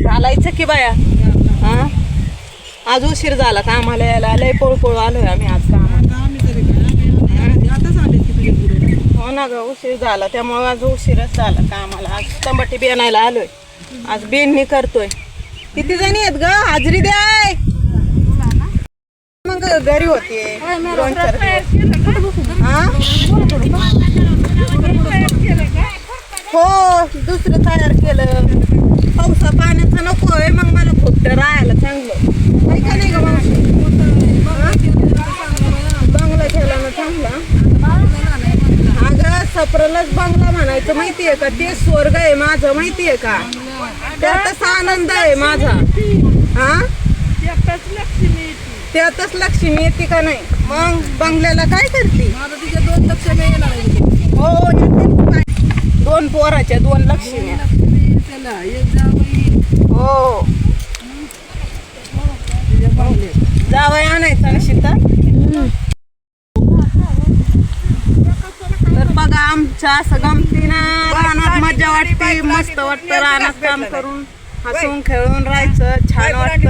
घालायचं की बाया. हा आज उशीर झाला का आम्हाला यायला. लय पळपळ आलोय आम्ही आज का. हो ना ग उशीर झाला त्यामुळे आज उशीरच झाला का आम्हाला. आज टमाटे बियाणायला आलोय. आज बेननी करतोय. किती जणी आहेत ग हाजरी द्याय. मग घरी होते हो दुसरं तयार केलं. पावसा पाण्याचं नकोय मग मला फक्त राहायला चांगलं काही का नाही ग मावशी. बंगला केला ना चांगला. अगं सपरलाच बंगला म्हणायचं माहितीये का. ते स्वर्ग आहे माझं माहितीये का. त्यातच आनंद आहे माझा. हा त्यातच लक्ष्मी येते का नाही. मग बंगल्याला काय करते. हो दोन पोराच्या 2 लक्ष्मी. हो जावई आणायचा ना शीता. तर बघा आमच्या असं गमतीनं रानात मजा वाटते. मस्त वाटतं रानात काम करून हसून खेळून राहायचं. छान वाटतं.